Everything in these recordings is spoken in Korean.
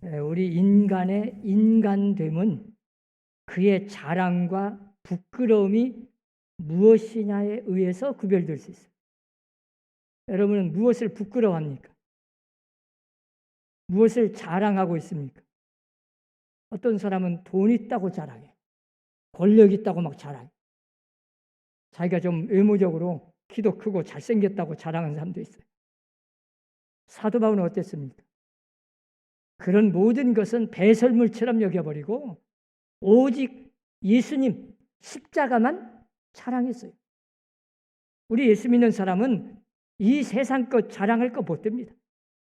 우리 인간의 인간됨은 그의 자랑과 부끄러움이 무엇이냐에 의해서 구별될 수 있어요. 여러분은 무엇을 부끄러워합니까? 무엇을 자랑하고 있습니까? 어떤 사람은 돈 있다고 자랑해. 권력 있다고 막 자랑해. 자기가 좀 외모적으로 키도 크고 잘생겼다고 자랑하는 사람도 있어요. 사도 바울은 어땠습니까? 그런 모든 것은 배설물처럼 여겨버리고 오직 예수님 십자가만 자랑했어요. 우리 예수 믿는 사람은 이 세상 것 자랑할 거 못 됩니다.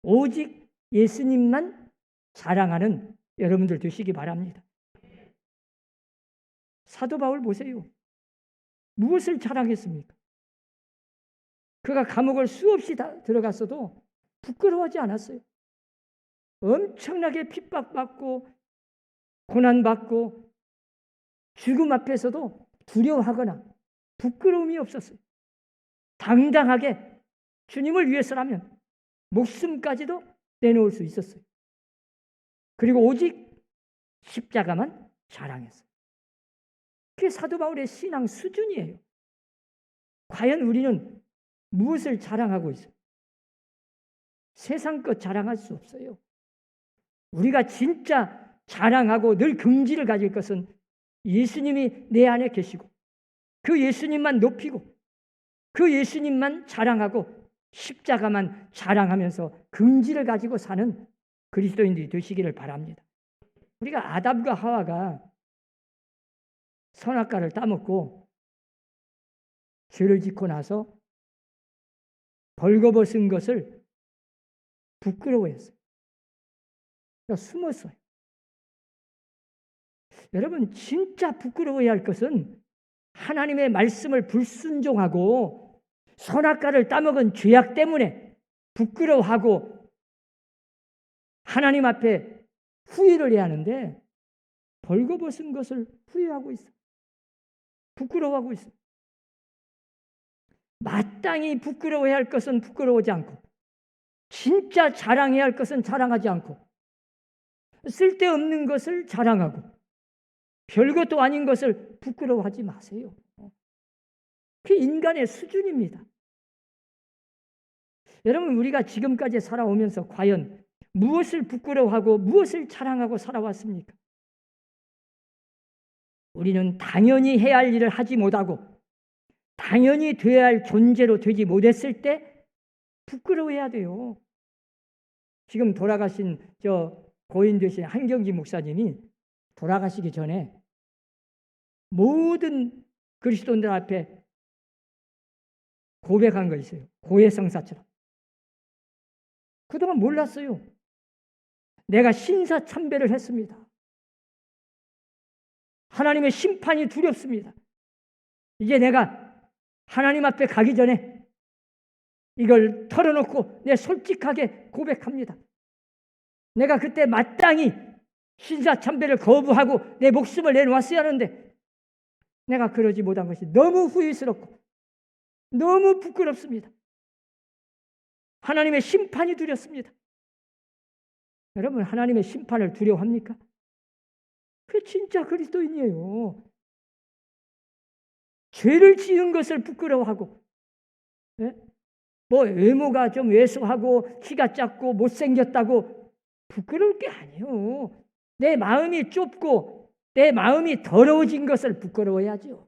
오직 예수님만 자랑하는 여러분들 되시기 바랍니다. 사도 바울 보세요. 무엇을 자랑했습니까? 그가 감옥을 수없이 들어갔어도 부끄러워하지 않았어요. 엄청나게 핍박받고 고난받고 죽음 앞에서도 두려워하거나 부끄러움이 없었어요. 당당하게 주님을 위해서라면 목숨까지도 내놓을 수 있었어요. 그리고 오직 십자가만 자랑했어요. 그게 사도 바울의 신앙 수준이에요. 과연 우리는 무엇을 자랑하고 있어요? 세상 것 자랑할 수 없어요. 우리가 진짜 자랑하고 늘 긍지를 가질 것은 예수님이 내 안에 계시고 그 예수님만 높이고 그 예수님만 자랑하고 십자가만 자랑하면서 긍지를 가지고 사는 그리스도인들이 되시기를 바랍니다. 우리가 아담과 하와가 선악과를 따먹고 죄를 짓고 나서 벌거벗은 것을 부끄러워했어요. 그러니까 숨었어요. 여러분 진짜 부끄러워해야 할 것은 하나님의 말씀을 불순종하고 선악과를 따먹은 죄악 때문에 부끄러워하고 하나님 앞에 후회를 해야 하는데 벌거벗은 것을 후회하고 있어요. 부끄러워하고 있어요. 마땅히 부끄러워해야 할 것은 부끄러워하지 않고 진짜 자랑해야 할 것은 자랑하지 않고 쓸데없는 것을 자랑하고 별것도 아닌 것을 부끄러워하지 마세요. 그게 인간의 수준입니다. 여러분 우리가 지금까지 살아오면서 과연 무엇을 부끄러워하고 무엇을 자랑하고 살아왔습니까? 우리는 당연히 해야 할 일을 하지 못하고 당연히 돼야 할 존재로 되지 못했을 때 부끄러워해야 돼요. 지금 돌아가신 고인 되신 한경지 목사님이 돌아가시기 전에 모든 그리스도인들 앞에 고백한 거 있어요. 고해성사처럼. 그동안 몰랐어요. 내가 신사참배를 했습니다. 하나님의 심판이 두렵습니다. 이제 내가 하나님 앞에 가기 전에 이걸 털어놓고 내 솔직하게 고백합니다. 내가 그때 마땅히 신사참배를 거부하고 내 목숨을 내놓았어야 하는데 내가 그러지 못한 것이 너무 후회스럽고 너무 부끄럽습니다. 하나님의 심판이 두렵습니다. 여러분 하나님의 심판을 두려워합니까? 그게 진짜 그리스도인이에요. 죄를 지은 것을 부끄러워하고 뭐 외모가 좀 왜소하고 키가 작고 못생겼다고 부끄러울 게 아니에요. 내 마음이 좁고 내 마음이 더러워진 것을 부끄러워야죠.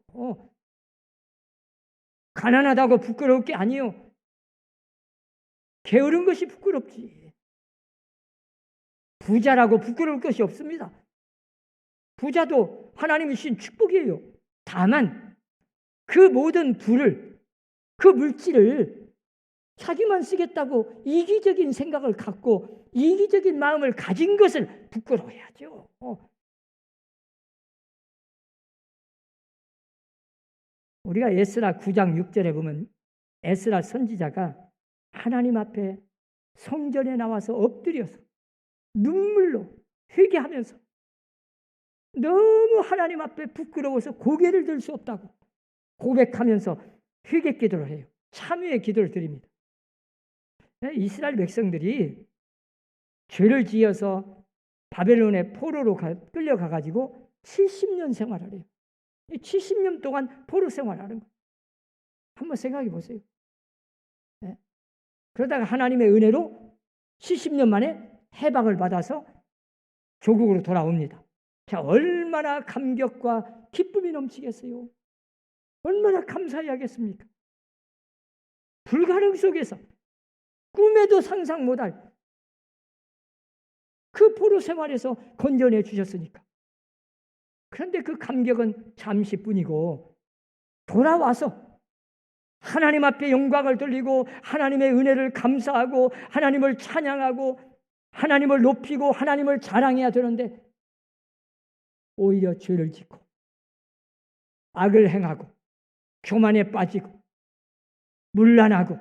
가난하다고 부끄러울 게 아니에요. 게으른 것이 부끄럽지. 부자라고 부끄러울 것이 없습니다. 부자도 하나님이 주신 축복이에요. 다만 그 모든 부를, 그 물질을 자기만 쓰겠다고 이기적인 생각을 갖고 이기적인 마음을 가진 것을 부끄러워해야죠. 우리가 에스라 9장 6절에 보면 에스라 선지자가 하나님 앞에 성전에 나와서 엎드려서 눈물로 회개하면서 너무 하나님 앞에 부끄러워서 고개를 들 수 없다고 고백하면서 회개 기도를 해요. 참회의 기도를 드립니다. 이스라엘 백성들이 죄를 지어서 바벨론의 포로로 끌려가 가지고 70년 생활을 해요. 70년 동안 포로 생활하는 거예요. 한번 생각해 보세요. 네. 그러다가 하나님의 은혜로 70년 만에 해방을 받아서 조국으로 돌아옵니다. 자, 얼마나 감격과 기쁨이 넘치겠어요. 얼마나 감사해야겠습니까? 불가능 속에서 꿈에도 상상 못할 그 포로 생활에서 건져내 주셨으니까. 그런데 그 감격은 잠시뿐이고 돌아와서 하나님 앞에 영광을 돌리고 하나님의 은혜를 감사하고 하나님을 찬양하고 하나님을 높이고 하나님을 자랑해야 되는데 오히려 죄를 짓고 악을 행하고 교만에 빠지고 문란하고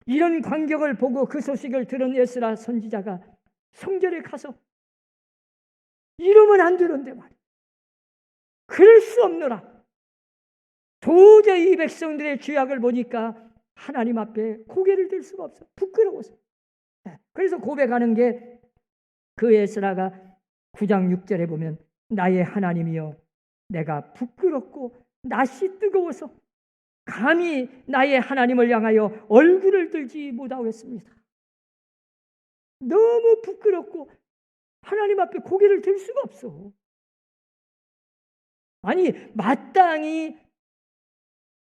이런 광경을 보고 그 소식을 들은 에스라 선지자가 성전에 가서 이러면 안 되는데 말이야. 그럴 수 없노라. 도저히 이 백성들의 죄악을 보니까 하나님 앞에 고개를 들 수가 없어. 부끄러워서. 그래서 고백하는 게 그 에스라가 9장 6절에 보면 나의 하나님이여 내가 부끄럽고 낯이 뜨거워서 감히 나의 하나님을 향하여 얼굴을 들지 못하겠습니다. 너무 부끄럽고 하나님 앞에 고개를 들 수가 없어. 아니 마땅히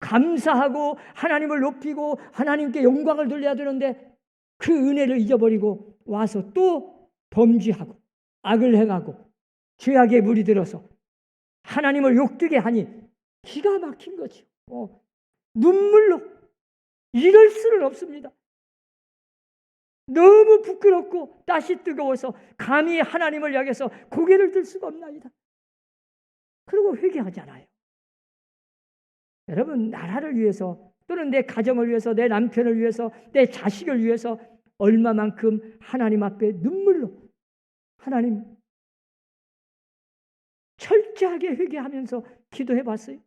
감사하고 하나님을 높이고 하나님께 영광을 돌려야 되는데 그 은혜를 잊어버리고 와서 또 범죄하고 악을 행하고 죄악에 물이 들어서 하나님을 욕되게 하니 기가 막힌 거죠. 눈물로 이럴 수는 없습니다. 너무 부끄럽고 낯이 뜨거워서 감히 하나님을 향해서 고개를 들 수가 없나이다. 그리고 회개하잖아요. 여러분 나라를 위해서 또는 내 가정을 위해서 내 남편을 위해서 내 자식을 위해서 얼마만큼 하나님 앞에 눈물로 하나님 철저하게 회개하면서 기도해 봤어요.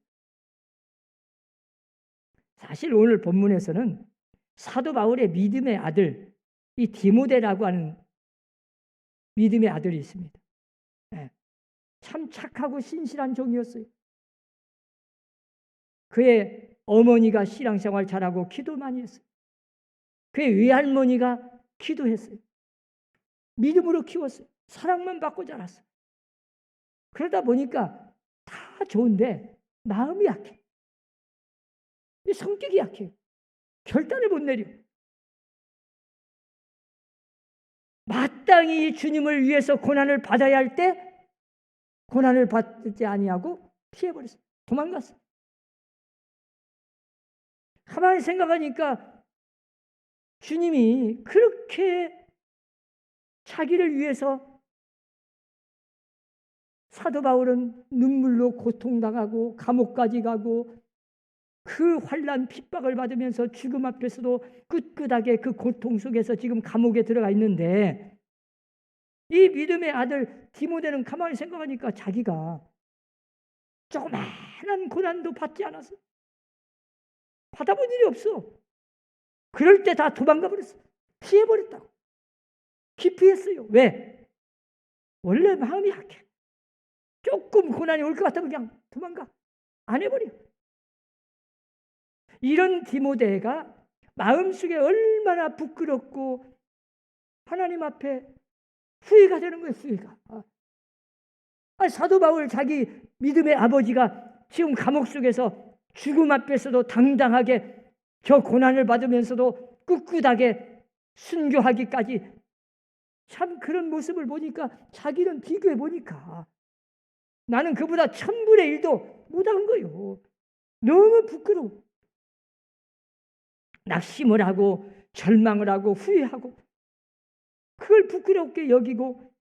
사실 오늘 본문에서는 사도 바울의 믿음의 아들 이 디모데라고 하는 믿음의 아들이 있습니다. 참 착하고 신실한 종이었어요. 그의 어머니가 신앙생활 잘하고 기도 많이 했어요. 그의 외할머니가 기도했어요. 믿음으로 키웠어요. 사랑만 받고 자랐어요. 그러다 보니까 다 좋은데 마음이 약해. 성격이 약해요. 결단을 못 내려. 마땅히 주님을 위해서 고난을 받아야 할 때 고난을 받지 아니하고 피해버렸어요. 도망갔어요. 가만히 생각하니까 주님이 그렇게 자기를 위해서 사도 바울은 눈물로 고통당하고 감옥까지 가고 그 환난 핍박을 받으면서 죽음 앞에서도 꿋꿋하게 그 고통 속에서 지금 감옥에 들어가 있는데 이 믿음의 아들 디모데는 가만히 생각하니까 자기가 조그마한 고난도 받지 않았어. 받아본 일이 없어. 그럴 때 다 도망가 버렸어. 피해버렸다고. 기피했어요. 왜? 원래 마음이 약해. 조금 고난이 올 것 같다면 그냥 도망가. 안 해버려. 이런 디모데가 마음속에 얼마나 부끄럽고 하나님 앞에 후회가 되는 거예요. 후회가. 사도 바울 자기 믿음의 아버지가 지금 감옥 속에서 죽음 앞에서도 당당하게 저 고난을 받으면서도 꿋꿋하게 순교하기까지 참 그런 모습을 보니까 자기는 비교해 보니까 나는 그보다 1000분의 1도 못한 거예요. 너무 부끄러워. 낙심을 하고 절망을 하고 후회하고 그걸 부끄럽게 여기고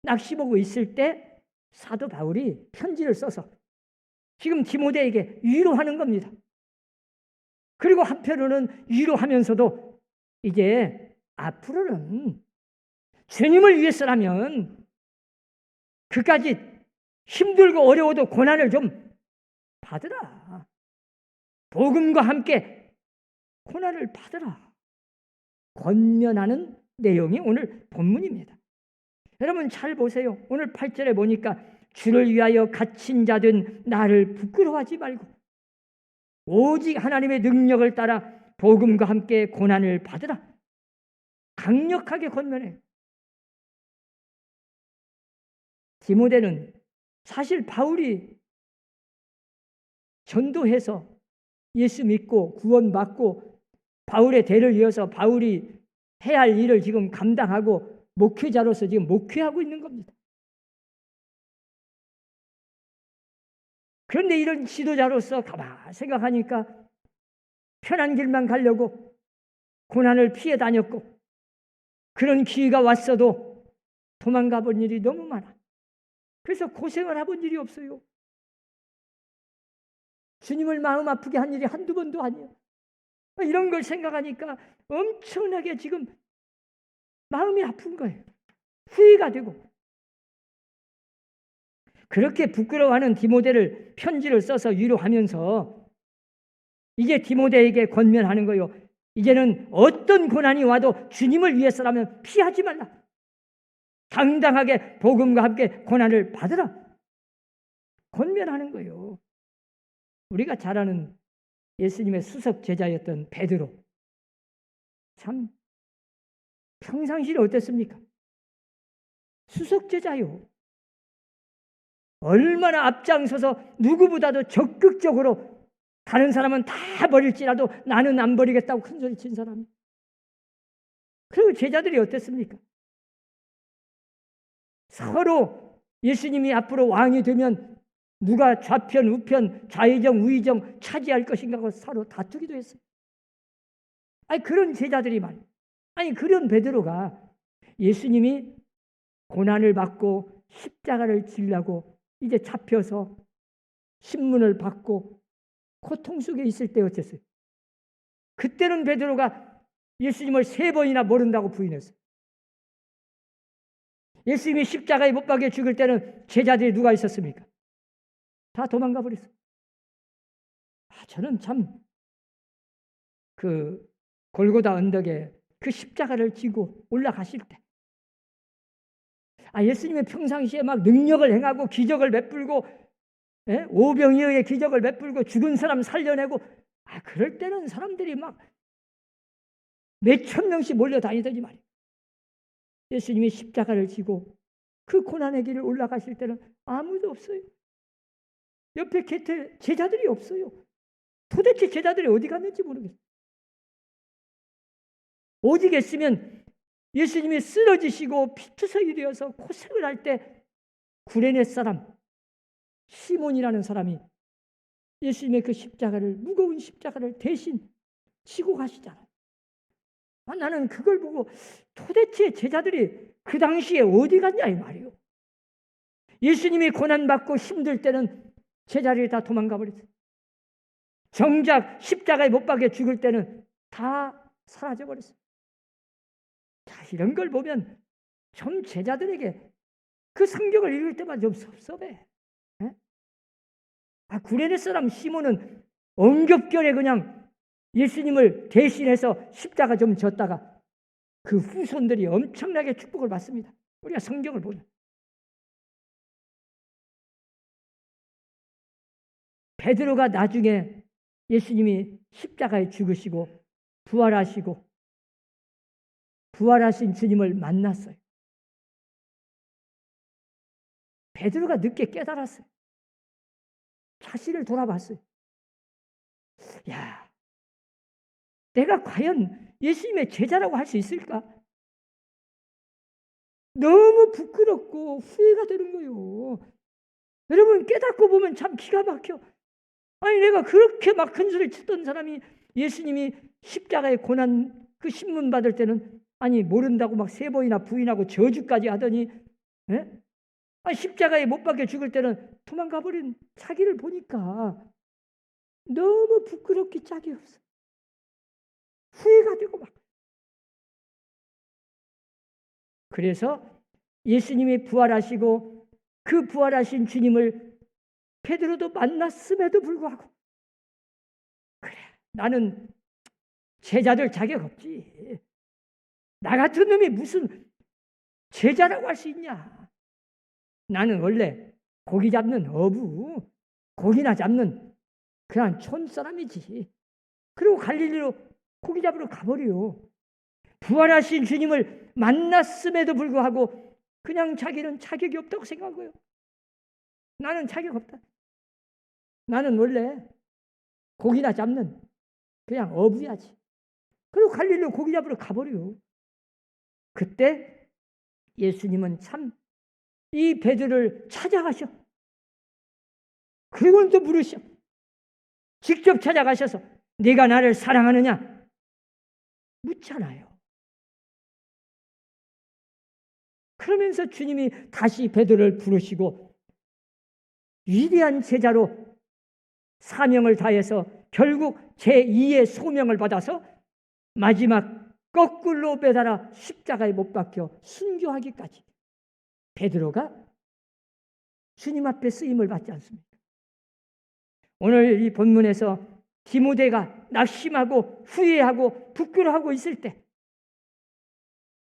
낙심하고 있을 때 사도 바울이 편지를 써서 지금 디모데에게 위로하는 겁니다. 그리고 한편으로는 위로하면서도 이제 앞으로는 주님을 위해서라면 그까지 힘들고 어려워도 고난을 좀 받으라. 복음과 함께 고난을 받으라. 권면하는 내용이 오늘 본문입니다. 여러분 잘 보세요. 오늘 8절에 보니까 주를 위하여 갇힌 자된 나를 부끄러워하지 말고 오직 하나님의 능력을 따라 복음과 함께 고난을 받으라. 강력하게 권면해요. 디모데는 사실 바울이 전도해서 예수 믿고 구원받고 바울의 대를 이어서 바울이 해야 할 일을 지금 감당하고 목회자로서 지금 목회하고 있는 겁니다. 그런데 이런 지도자로서 가만히 생각하니까 편한 길만 가려고 고난을 피해 다녔고 그런 기회가 왔어도 도망가 본 일이 너무 많아. 그래서 고생을 해본 일이 없어요. 주님을 마음 아프게 한 일이 한두 번도 아니에요. 이런 걸 생각하니까 엄청나게 지금 마음이 아픈 거예요. 후회가 되고. 그렇게 부끄러워하는 디모데를 편지를 써서 위로하면서 이제 디모데에게 권면하는 거예요. 이제는 어떤 고난이 와도 주님을 위해서라면 피하지 말라. 당당하게 복음과 함께 고난을 받으라. 권면하는 거예요. 우리가 잘 아는 예수님의 수석 제자였던 베드로. 참 평상시에 어땠습니까? 수석 제자요. 얼마나 앞장서서 누구보다도 적극적으로 다른 사람은 다 버릴지라도 나는 안 버리겠다고 큰소리 친 사람. 그리고 제자들이 어땠습니까? 서로 예수님이 앞으로 왕이 되면 누가 좌편, 우편, 좌의정, 우의정 차지할 것인가 하고 서로 다투기도 했어요. 아니 그런 제자들이 많아요. 아니 그런 베드로가 예수님이 고난을 받고 십자가를 지려고 이제 잡혀서 신문을 받고 고통 속에 있을 때 어땠어요? 그때는 베드로가 예수님을 3번이나 모른다고 부인했어요. 예수님이 십자가에 못 박혀 죽을 때는 제자들이 누가 있었습니까? 다 도망가 버렸어요. 저는 참 그 골고다 언덕에 그 십자가를 지고 올라가실 때 예수님의 평상시에 막 능력을 행하고 기적을 베풀고 오병이어의 기적을 베풀고 죽은 사람 살려내고 그럴 때는 사람들이 막 몇천 명씩 몰려다니더니 말이에요. 예수님이 십자가를 지고 그 고난의 길을 올라가실 때는 아무도 없어요. 옆에 곁에 제자들이 없어요. 도대체 제자들이 어디 갔는지 모르겠어요. 오직 했으면 예수님이 쓰러지시고 피투성이 되어서 고생을 할 때 구레네 사람 시몬이라는 사람이 예수님의 그 십자가를 무거운 십자가를 대신 지고 가시잖아요. 나는 그걸 보고 도대체 제자들이 그 당시에 어디 갔냐 이 말이에요. 예수님이 고난받고 힘들 때는 제자들이 다 도망가 버렸어요. 정작 십자가에 못 박혀 죽을 때는 다 사라져 버렸어요. 자, 이런 걸 보면 좀 제자들에게 그 성경을 읽을 때마다 좀 섭섭해. 구레네 사람 시몬은 엉겹결에 그냥 예수님을 대신해서 십자가 좀 졌다가 그 후손들이 엄청나게 축복을 받습니다. 우리가 성경을 보면. 베드로가 나중에 예수님이 십자가에 죽으시고 부활하신 주님을 만났어요. 베드로가 늦게 깨달았어요. 자신을 돌아봤어요. 야, 내가 과연 예수님의 제자라고 할 수 있을까? 너무 부끄럽고 후회가 되는 거예요. 여러분 깨닫고 보면 참 기가 막혀. 내가 그렇게 막 큰 소리 치던 사람이 예수님이 십자가의 고난 그 신문 받을 때는 모른다고 막 3번이나 부인하고 저주까지 하더니 십자가에 못 박혀 죽을 때는 도망가 버린 자기를 보니까 너무 부끄럽기 짝이 없어. 후회가 되고 막. 그래서 예수님이 부활하시고 그 부활하신 주님을 베드로도 만났음에도 불구하고 그래 나는 제자들 자격 없지. 나 같은 놈이 무슨 제자라고 할 수 있냐? 나는 원래 고기 잡는 어부, 고기나 잡는 그냥 촌사람이지. 그리고 갈릴리로 고기 잡으러 가버려. 부활하신 주님을 만났음에도 불구하고 그냥 자기는 자격이 없다고 생각한 거예요. 나는 자격 없다. 나는 원래 고기나 잡는 그냥 어부야지. 그리고 갈릴리로 고기 잡으러 가버려. 그때 예수님은 참 이 베드로를 찾아가셔. 그리고는 또 물으셔. 직접 찾아가셔서 네가 나를 사랑하느냐? 묻잖아요. 그러면서 주님이 다시 베드로를 부르시고 위대한 제자로 사명을 다해서 결국 제2의 소명을 받아서 마지막 거꾸로 매달아 십자가에 못 박혀 순교하기까지 베드로가 주님 앞에 쓰임을 받지 않습니까? 오늘 이 본문에서 디모데가 낙심하고 후회하고 부끄러워하고 있을 때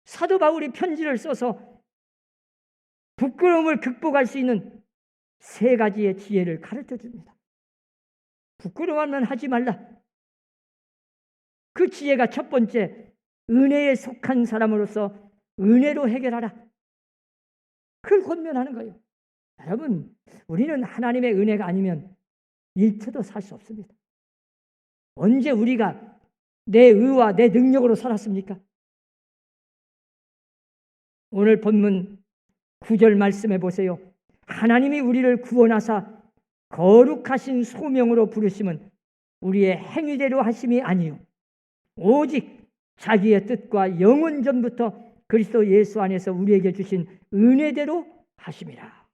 사도 바울이 편지를 써서 부끄러움을 극복할 수 있는 3가지의 지혜를 가르쳐 줍니다. 부끄러워하면 하지 말라. 그 지혜가 첫 번째, 은혜에 속한 사람으로서 은혜로 해결하라. 그걸 권면하는 거예요. 여러분, 우리는 하나님의 은혜가 아니면 1초도 살 수 없습니다. 언제 우리가 내 의와 내 능력으로 살았습니까? 오늘 본문 9절 말씀해 보세요. 하나님이 우리를 구원하사 거룩하신 소명으로 부르심은 우리의 행위대로 하심이 아니요 오직 자기의 뜻과 영원 전부터 그리스도 예수 안에서 우리에게 주신 은혜대로 하심이라.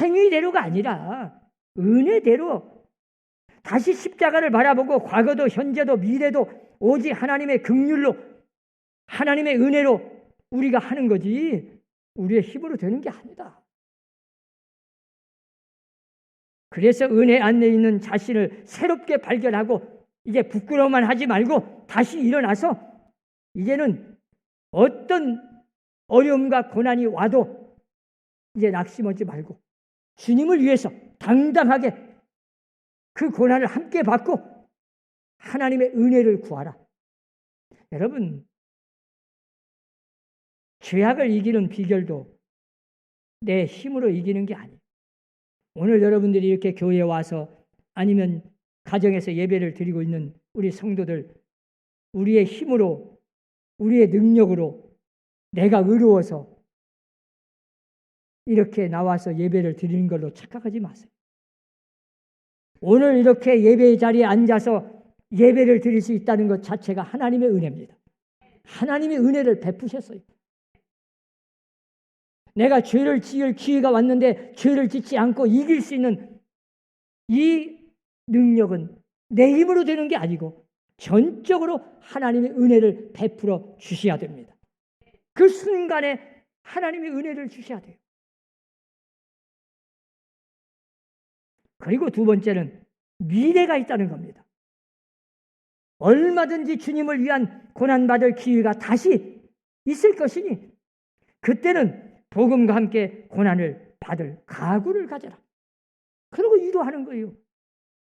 행위대로가 아니라 은혜대로 다시 십자가를 바라보고 과거도 현재도 미래도 오직 하나님의 긍휼로 하나님의 은혜로 우리가 하는 거지 우리의 힘으로 되는 게 아니다. 그래서 은혜 안에 있는 자신을 새롭게 발견하고 이제 부끄러워만 하지 말고 다시 일어나서 이제는 어떤 어려움과 고난이 와도 이제 낙심하지 말고 주님을 위해서 당당하게 그 고난을 함께 받고 하나님의 은혜를 구하라. 여러분, 죄악을 이기는 비결도 내 힘으로 이기는 게 아니에요. 오늘 여러분들이 이렇게 교회에 와서 아니면 가정에서 예배를 드리고 있는 우리 성도들, 우리의 힘으로, 우리의 능력으로 내가 의로워서 이렇게 나와서 예배를 드리는 걸로 착각하지 마세요. 오늘 이렇게 예배의 자리에 앉아서 예배를 드릴 수 있다는 것 자체가 하나님의 은혜입니다. 하나님의 은혜를 베푸셨어요. 내가 죄를 지을 기회가 왔는데 죄를 짓지 않고 이길 수 있는 이 능력은 내 힘으로 되는 게 아니고 전적으로 하나님의 은혜를 베풀어 주셔야 됩니다. 그 순간에 하나님의 은혜를 주셔야 돼요. 그리고 두 번째는 미래가 있다는 겁니다. 얼마든지 주님을 위한 고난받을 기회가 다시 있을 것이니 그때는 복음과 함께 고난을 받을 각오를 가져라. 그리고 위로하는 거예요.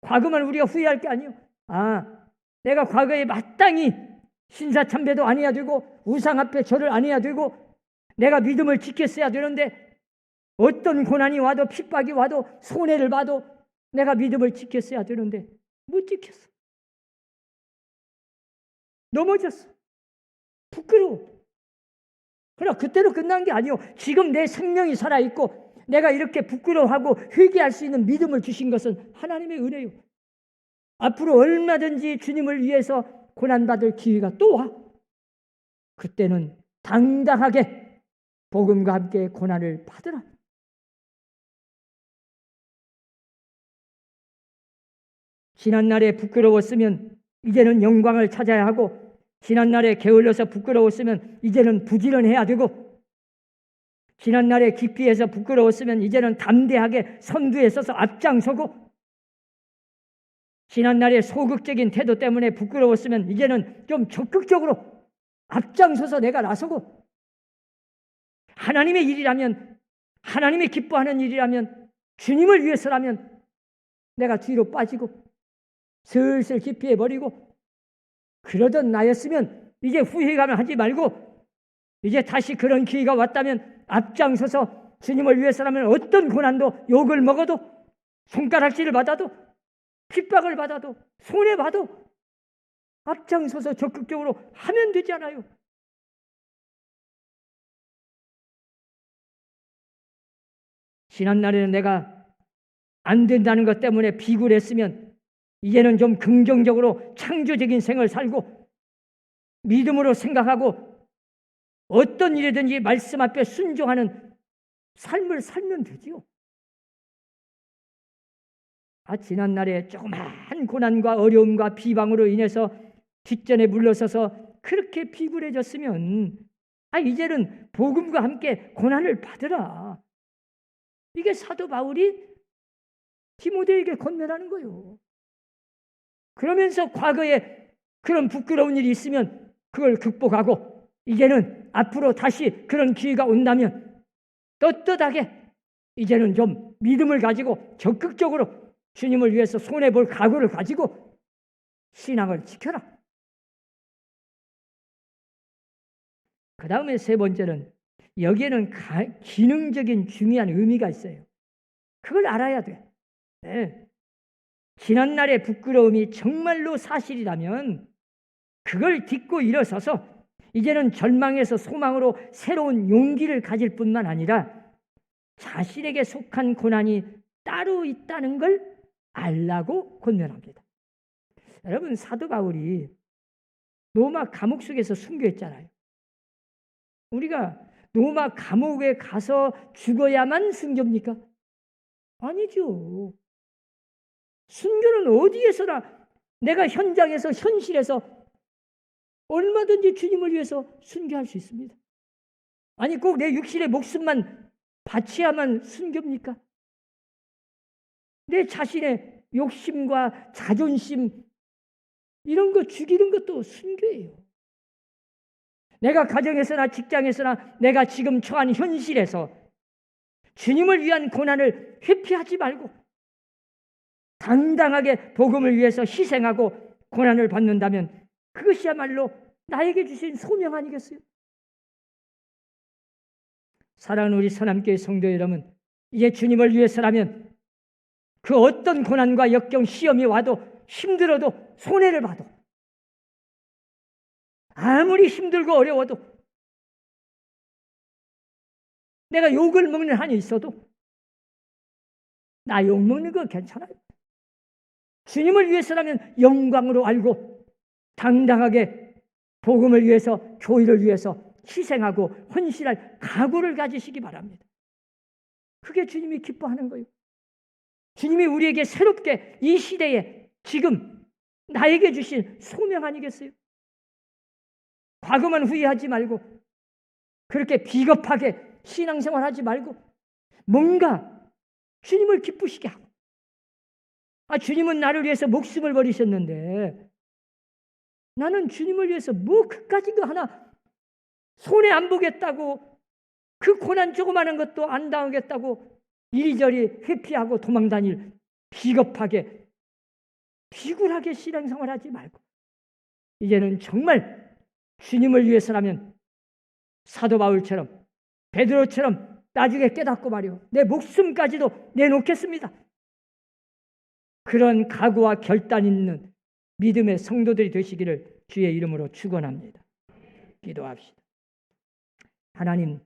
과거만 우리가 후회할 게 아니에요. 내가 과거에 마땅히 신사참배도 안 해야 되고 우상 앞에 절을 안 해야 되고 내가 믿음을 지켰어야 되는데 어떤 고난이 와도 핍박이 와도 손해를 봐도 내가 믿음을 지켰어야 되는데 못 지켰어. 넘어졌어. 부끄러워. 그러나 그때로 끝난 게 아니요. 지금 내 생명이 살아있고 내가 이렇게 부끄러워하고 회개할 수 있는 믿음을 주신 것은 하나님의 은혜요. 앞으로 얼마든지 주님을 위해서 고난받을 기회가 또 와. 그때는 당당하게 복음과 함께 고난을 받으라. 지난날에 부끄러웠으면 이제는 영광을 찾아야 하고 지난날에 게을러서 부끄러웠으면 이제는 부지런해야 되고 지난날에 기피해서 부끄러웠으면 이제는 담대하게 선두에 서서 앞장서고 지난날에 소극적인 태도 때문에 부끄러웠으면 이제는 좀 적극적으로 앞장서서 내가 나서고, 하나님의 일이라면, 하나님이 기뻐하는 일이라면, 주님을 위해서라면 내가 뒤로 빠지고 슬슬 기피해버리고, 그러던 나였으면 이제 후회감을 하지 말고, 이제 다시 그런 기회가 왔다면 앞장서서 주님을 위해서라면 어떤 고난도, 욕을 먹어도, 손가락질을 받아도, 핍박을 받아도, 손해봐도 앞장서서 적극적으로 하면 되지 않아요? 지난날에는 내가 안 된다는 것 때문에 비굴했으면 이제는 좀 긍정적으로 창조적인 생을 살고 믿음으로 생각하고 어떤 일이든지 말씀 앞에 순종하는 삶을 살면 되지요. 지난날에 조그만 고난과 어려움과 비방으로 인해서 뒷전에 물러서서 그렇게 비굴해졌으면 이제는 복음과 함께 고난을 받으라. 이게 사도 바울이 디모데에게 권면하는 거예요. 그러면서 과거에 그런 부끄러운 일이 있으면 그걸 극복하고 이제는 앞으로 다시 그런 기회가 온다면 떳떳하게 이제는 좀 믿음을 가지고 적극적으로 주님을 위해서 손해볼 각오를 가지고 신앙을 지켜라. 그 다음에 세 번째는 여기에는 기능적인 중요한 의미가 있어요. 그걸 알아야 돼. 네. 지난날의 부끄러움이 정말로 사실이라면 그걸 딛고 일어서서 이제는 절망에서 소망으로 새로운 용기를 가질 뿐만 아니라 자신에게 속한 고난이 따로 있다는 걸 알라고 권면합니다. 여러분, 사도 바울이 로마 감옥 속에서 순교했잖아요. 우리가 로마 감옥에 가서 죽어야만 순교입니까? 아니죠. 순교는 어디에서나 내가 현장에서 현실에서 얼마든지 주님을 위해서 순교할 수 있습니다. 아니 꼭 내 육신의 목숨만 바쳐야만 순교입니까? 내 자신의 욕심과 자존심 이런 거 죽이는 것도 순교예요. 내가 가정에서나 직장에서나 내가 지금 처한 현실에서 주님을 위한 고난을 회피하지 말고 당당하게 복음을 위해서 희생하고 고난을 받는다면 그것이야말로 나에게 주신 소명 아니겠어요? 사랑하는 우리 서남교회 성도 여러분, 이제 주님을 위해서라면 그 어떤 고난과 역경 시험이 와도 힘들어도 손해를 봐도 아무리 힘들고 어려워도 내가 욕을 먹는 한이 있어도 나 욕 먹는 거 괜찮아요. 주님을 위해서라면 영광으로 알고 당당하게 복음을 위해서 교회를 위해서 희생하고 헌신할 각오를 가지시기 바랍니다. 그게 주님이 기뻐하는 거예요. 주님이 우리에게 새롭게 이 시대에 지금 나에게 주신 소명 아니겠어요? 과거만 후회하지 말고 그렇게 비겁하게 신앙생활하지 말고 뭔가 주님을 기쁘시게 하고 주님은 나를 위해서 목숨을 버리셨는데 나는 주님을 위해서 뭐 그까짓 거 하나 손해 안 보겠다고 그 고난 조그마한 것도 안 당하겠다고 이리저리 회피하고 도망다닐 비겁하게 비굴하게 신앙생활하지 말고 이제는 정말 주님을 위해서라면 사도 바울처럼 베드로처럼 나중에 깨닫고 말이요 내 목숨까지도 내놓겠습니다. 그런 각오와 결단 있는 믿음의 성도들이 되시기를 주의 이름으로 축원합니다. 기도합시다. 하나님,